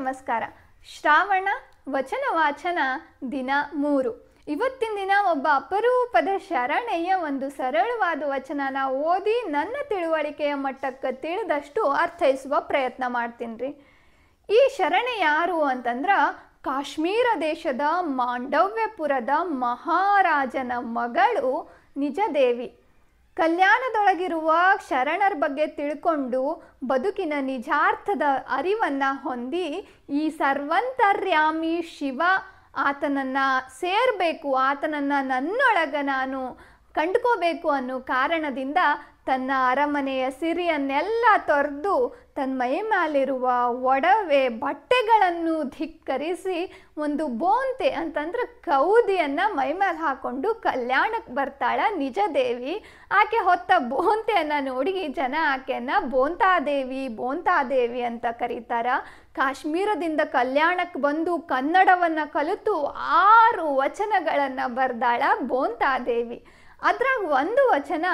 ನಮಸ್ಕಾರ. ಶ್ರಾವಣ ವಚನ ವಾಚನ ದಿನ 3. ಇವತ್ತಿನ ದಿನ ಒಬ್ಬ ಅಪರೂಪದ ಶರಣೆಯ ಒಂದು ಸರಳವಾದ ವಚನನ ಓದಿ ನನ್ನ ತಿಳುವಳಿಕೆಯ ಮಟ್ಟಕ್ಕೆ ತಿಳಿದಷ್ಟು ಅರ್ಥೈಸುವ ಪ್ರಯತ್ನ ಮಾಡ್ತೀನಿ ರೀ. ಈ ಶರಣೆ ಯಾರು ಅಂತಂದ್ರೆ ಕಾಶ್ಮೀರ ದೇಶದ ಮಾಂಡವ್ಯಪುರದ ಮಹಾರಾಜನ ಮಗಳು ನಿಜದೇವಿ. ಕಲ್ಯಾಣದೊಳಗಿರುವ ಶರಣರ ಬಗ್ಗೆ ತಿಳ್ಕೊಂಡು ಬದುಕಿನ ನಿಜಾರ್ಥದ ಅರಿವನ್ನು ಹೊಂದಿ ಈ ಸರ್ವಂತರ್ಯಾಮಿ ಶಿವ ಆತನನ್ನು ಸೇರಬೇಕು, ಆತನನ್ನು ನನ್ನೊಳಗೆ ನಾನು ಕಂಡುಕೋಬೇಕು ಅನ್ನೋ ಕಾರಣದಿಂದ ತನ್ನ ಅರಮನೆಯ ಸಿರಿಯನ್ನೆಲ್ಲ ತೊರೆದು ತನ್ನ ಮೈ ಮೇಲಿರುವ ಒಡವೆ ಬಟ್ಟೆಗಳನ್ನು ಧಿಕ್ಕರಿಸಿ ಒಂದು ಬೋಂತೆ ಅಂತಂದ್ರೆ ಕೌದಿಯನ್ನು ಮೈ ಮೇಲೆ ಹಾಕ್ಕೊಂಡು ಕಲ್ಯಾಣಕ್ಕೆ ಬರ್ತಾಳ ನಿಜದೇವಿ. ಆಕೆ ಹೊತ್ತ ಬೋಂತೆಯನ್ನು ನೋಡಿ ಜನ ಆಕೆಯನ್ನು ಬೋಂತಾದೇವಿ ಅಂತ ಕರೀತಾರ. ಕಾಶ್ಮೀರದಿಂದ ಕಲ್ಯಾಣಕ್ಕೆ ಬಂದು ಕನ್ನಡವನ್ನು ಕಲಿತು 6 ವಚನಗಳನ್ನು ಬರ್ದಾಳ ಬೋಂತಾದೇವಿ. ಅದ್ರಾಗ ಒಂದು ವಚನ,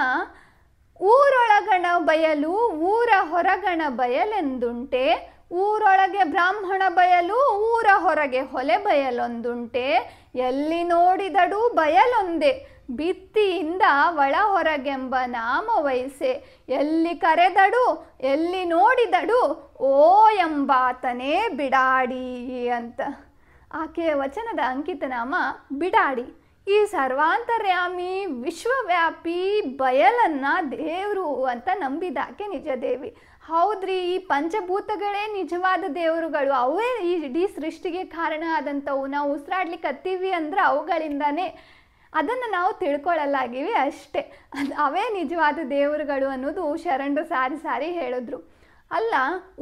ಊರೊಳಗಣ ಬಯಲು ಊರ ಹೊರಗಣ ಬಯಲೆಂದುಂಟೆ, ಊರೊಳಗೆ ಬ್ರಾಹ್ಮಣ ಬಯಲು ಊರ ಹೊರಗೆ ಹೊಲೆ ಬಯಲೊಂದುಂಟೆ, ಎಲ್ಲಿ ನೋಡಿದಡು ಬಯಲೊಂದೆ ಭಿತ್ತಿಯಿಂದ ಒಳ ಹೊರಗೆಂಬ ನಾಮ ವಹಿಸೆ, ಎಲ್ಲಿ ಕರೆದಡು ಎಲ್ಲಿ ನೋಡಿದಡು ಓ ಎಂಬಾತನೇ ಬಿಡಾಡಿ ಅಂತ. ಆಕೆಯ ವಚನದ ಅಂಕಿತನಾಮ ಬಿಡಾಡಿ. ಈ ಸರ್ವಾಂತರ್ಯಾಮಿ ವಿಶ್ವವ್ಯಾಪಿ ಬಯಲನ್ನು ದೇವರು ಅಂತ ನಂಬಿದಾಕೆ ನಿಜದೇವಿ. ಹೌದ್ರಿ, ಈ ಪಂಚಭೂತಗಳೇ ನಿಜವಾದ ದೇವರುಗಳು, ಅವೇ ಈ ಇಡೀ ಸೃಷ್ಟಿಗೆ ಕಾರಣ ಆದಂಥವು. ನಾವು ಉಸಿರಾಡ್ಲಿಕ್ಕೆ ಹತ್ತೀವಿ ಅಂದ್ರೆ ಅವುಗಳಿಂದಾನೇ, ಅದನ್ನು ನಾವು ತಿಳ್ಕೊಳ್ಳಲಾಗಿವಿ ಅಷ್ಟೇ. ಅವೇ ನಿಜವಾದ ದೇವರುಗಳು ಅನ್ನೋದು ಶರಣರು ಸಾರಿ ಹೇಳಿದ್ರು. ಅಲ್ಲ,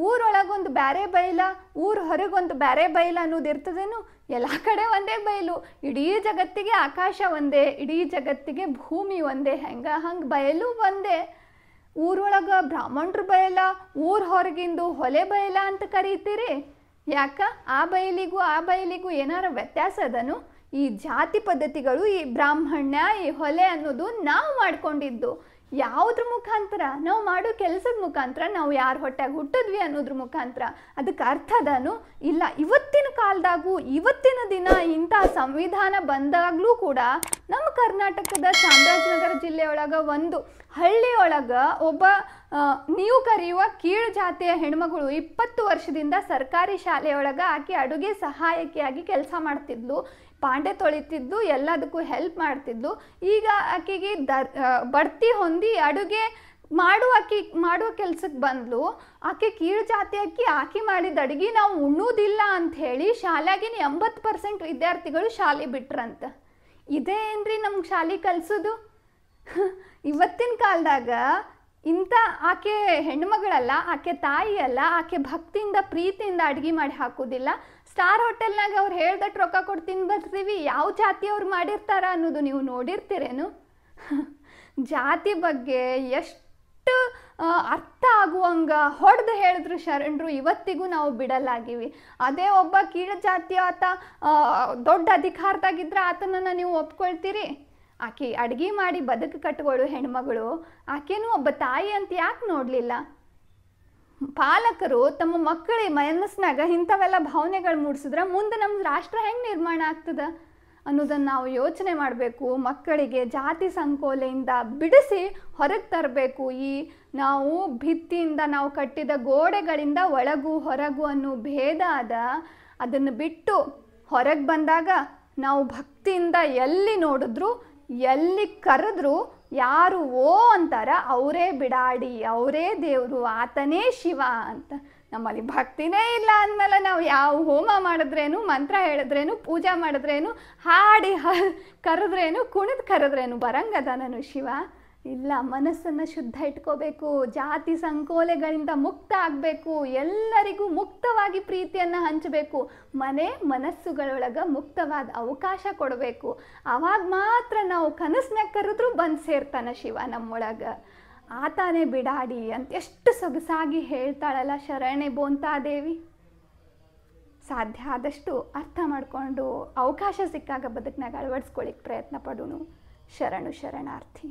ಊರೊಳಗೊಂದು ಬ್ಯಾರೆ ಬೈಲ, ಊರು ಹೊರಗೊಂದು ಬ್ಯಾರೆ ಬೈಲ ಅನ್ನೋದು ಇರ್ತದೇನು? ಎಲ್ಲ ಕಡೆ ಒಂದೇ ಬಯಲು. ಇಡೀ ಜಗತ್ತಿಗೆ ಆಕಾಶ ಒಂದೇ, ಇಡೀ ಜಗತ್ತಿಗೆ ಭೂಮಿ ಒಂದೇ. ಹಂಗೆ ಬಯಲು ಒಂದೇ. ಊರೊಳಗೆ ಬ್ರಾಹ್ಮಣರು ಬಯಲ, ಊರು ಹೊರಗಿಂದು ಹೊಲೆ ಬಯಲ ಅಂತ ಕರೀತೀರಿ. ಯಾಕ ಆ ಬಯಲಿಗೂ ಏನಾರ ವ್ಯತ್ಯಾಸ ಅದನು? ಈ ಜಾತಿ ಪದ್ಧತಿಗಳು, ಈ ಬ್ರಾಹ್ಮಣ್ಯ, ಈ ಹೊಲೆ ಅನ್ನೋದು ನಾವು ಮಾಡ್ಕೊಂಡಿದ್ದು. ಯಾವುದ್ರ ಮುಖಾಂತರ? ನಾವು ಮಾಡೋ ಕೆಲಸದ ಮುಖಾಂತರ, ನಾವು ಯಾರ ಹೊಟ್ಟೆಗೆ ಹುಟ್ಟಿದ್ವಿ ಅನ್ನೋದ್ರ ಮುಖಾಂತರ. ಅದಕ್ಕೆ ಅರ್ಥದನು ಇಲ್ಲ. ಇವತ್ತಿನ ಕಾಲದಾಗೂ ಇವತ್ತಿನ ದಿನ ಇಂಥ ಸಂವಿಧಾನ ಬಂದಾಗಲೂ ಕೂಡ ನಮ್ಮ ಕರ್ನಾಟಕದ ಚಾಮರಾಜನಗರ ಜಿಲ್ಲೆಯೊಳಗೆ ಒಂದು ಹಳ್ಳಿಯೊಳಗೆ ಒಬ್ಬ ನೀವು ಕರೆಯುವ ಕೀಳು ಜಾತಿಯ ಹೆಣ್ಮಗಳು 20 ವರ್ಷದಿಂದ ಸರ್ಕಾರಿ ಶಾಲೆಯೊಳಗೆ ಆಕೆ ಅಡುಗೆ ಸಹಾಯಕಿಯಾಗಿ ಕೆಲಸ ಮಾಡ್ತಿದ್ಲು, ಪಾಂಡೆ ತೊಳಿತಿದ್ದು, ಎಲ್ಲದಕ್ಕೂ ಹೆಲ್ಪ್ ಮಾಡ್ತಿದ್ಲು. ಈಗ ಆಕೆಗೆ ಬಡ್ತಿ ಹೊಂದಿ ಅಡುಗೆ ಮಾಡುವ ಕೆಲ್ಸಕ್ಕೆ ಬಂದ್ಲು. ಆಕೆ ಕೀಳು ಜಾತಿ ಆಕೆ ಮಾಡಿದ ಅಡುಗೆ ನಾವು ಉಣ್ಣೋದಿಲ್ಲ ಅಂಥೇಳಿ ಶಾಲೆಗಿನ 80% ವಿದ್ಯಾರ್ಥಿಗಳು ಶಾಲೆ ಬಿಟ್ರಂತ. ಇದೇ ಏನ್ರಿ ನಮ್ಗೆ ಶಾಲೆ ಕಲಿಸೋದು? ಇವತ್ತಿನ ಕಾಲದಾಗ ಇಂಥ ಆಕೆ ಹೆಣ್ಮಗಳಲ್ಲ, ಆಕೆ ತಾಯಿ ಅಲ್ಲ, ಆಕೆ ಭಕ್ತಿಯಿಂದ ಪ್ರೀತಿಯಿಂದ ಅಡುಗೆ ಮಾಡಿ ಹಾಕೋದಿಲ್ಲ. ಸ್ಟಾರ್ ಹೋಟೆಲ್ನಾಗ ಅವ್ರು ಹೇಳ್ದಟ್ಟು ರೊಕ್ಕ ಕೊಡ್ತೀನಿ ಬರ್ತೀವಿ. ಯಾವ ಜಾತಿಯವ್ರು ಮಾಡಿರ್ತಾರ ಅನ್ನೋದು ನೀವು ನೋಡಿರ್ತೀರೇನು? ಜಾತಿ ಬಗ್ಗೆ ಎಷ್ಟು ಅರ್ಥ ಆಗುವಂಗ ಹೊಡೆದು ಹೇಳಿದ್ರು ಶರಣರು, ಇವತ್ತಿಗೂ ನಾವು ಬಿಡಲಾಗಿವಿ. ಅದೇ ಒಬ್ಬ ಕೀಳು ಜಾತಿಯ ಆತ ದೊಡ್ಡ ಅಧಿಕಾರದಾಗಿದ್ರೆ ಆತನನ್ನು ನೀವು ಒಪ್ಕೊಳ್ತೀರಿ? ಆಕೆ ಅಡುಗೆ ಮಾಡಿ ಬದುಕು ಕಟ್ಕೊಳ್ಳೋ ಹೆಣ್ಮಗಳು, ಆಕೆನೂ ಒಬ್ಬ ತಾಯಿ ಅಂತ ಯಾಕೆ ನೋಡಲಿಲ್ಲ? ಪಾಲಕರು ತಮ್ಮ ಮಕ್ಕಳ ಮನಸ್ಸಿನಾಗ ಇಂಥವೆಲ್ಲ ಭಾವನೆಗಳು ಮೂಡಿಸಿದ್ರೆ ಮುಂದೆ ನಮ್ಮ ರಾಷ್ಟ್ರ ಹೆಂಗೆ ನಿರ್ಮಾಣ ಆಗ್ತದೆ ಅನ್ನೋದನ್ನು ನಾವು ಯೋಚನೆ ಮಾಡಬೇಕು. ಮಕ್ಕಳಿಗೆ ಜಾತಿ ಸಂಕೋಲೆಯಿಂದ ಬಿಡಿಸಿ ಹೊರಗೆ ತರಬೇಕು. ಈ ನಾವು ಭಿತ್ತಿಯಿಂದ ನಾವು ಕಟ್ಟಿದ ಗೋಡೆಗಳಿಂದ ಒಳಗು ಹೊರಗು ಅನ್ನೋ ಭೇದ ಅದ. ಅದನ್ನು ಬಿಟ್ಟು ಹೊರಗೆ ಬಂದಾಗ ನಾವು ಭಕ್ತಿಯಿಂದ ಎಲ್ಲಿ ನೋಡಿದ್ರು, ಎಲ್ಲಿ ಕರೆದ್ರು ಯಾರು ಓ ಅಂತಾರ ಅವರೇ ಬಿಡಾಡಿ, ಅವರೇ ದೇವರು, ಆತನೇ ಶಿವ ಅಂತ. ನಮ್ಮಲ್ಲಿ ಭಕ್ತಿನೇ ಇಲ್ಲ ಅಂದಮೇಲೆ ನಾವು ಯಾವ ಹೋಮ ಮಾಡಿದ್ರೇನು, ಮಂತ್ರ ಹೇಳಿದ್ರೇನು, ಪೂಜೆ ಮಾಡಿದ್ರೇನು, ಹಾಡಿ ಕರೆದ್ರೇನು, ಕುಣಿದು ಕರೆದ್ರೇನು ಬರಂಗದ ನಾನು ಶಿವ? ಇಲ್ಲ. ಮನಸ್ಸನ್ನು ಶುದ್ಧ ಇಟ್ಕೋಬೇಕು, ಜಾತಿ ಸಂಕೋಲೆಗಳಿಂದ ಮುಕ್ತ ಆಗಬೇಕು, ಎಲ್ಲರಿಗೂ ಮುಕ್ತವಾಗಿ ಪ್ರೀತಿಯನ್ನು ಹಂಚಬೇಕು, ಮನಸ್ಸುಗಳೊಳಗೆ ಮುಕ್ತವಾದ ಅವಕಾಶ ಕೊಡಬೇಕು. ಆವಾಗ ಮಾತ್ರ ನಾವು ಕನಸನ್ಯಾಗ ಕರೆದ್ರೂ ಬಂದು ಸೇರ್ತಾನೆ ಶಿವ ನಮ್ಮೊಳಗೆ. ಆತಾನೇ ಬಿಡಾಡಿ ಅಂತ ಎಷ್ಟು ಸೊಗಸಾಗಿ ಹೇಳ್ತಾಳಲ್ಲ ಶರಣೆ ಬೋಂತಾದೇವಿ. ಸಾಧ್ಯ ಆದಷ್ಟು ಅರ್ಥ ಮಾಡಿಕೊಂಡು ಅವಕಾಶ ಸಿಕ್ಕಾಗ ಬದುಕಿನಾಗ ಅಳವಡಿಸ್ಕೊಳ್ಳಿಕ್ಕೆ ಪ್ರಯತ್ನ ಪಡೋಣ. ಶರಣಾರ್ಥಿ.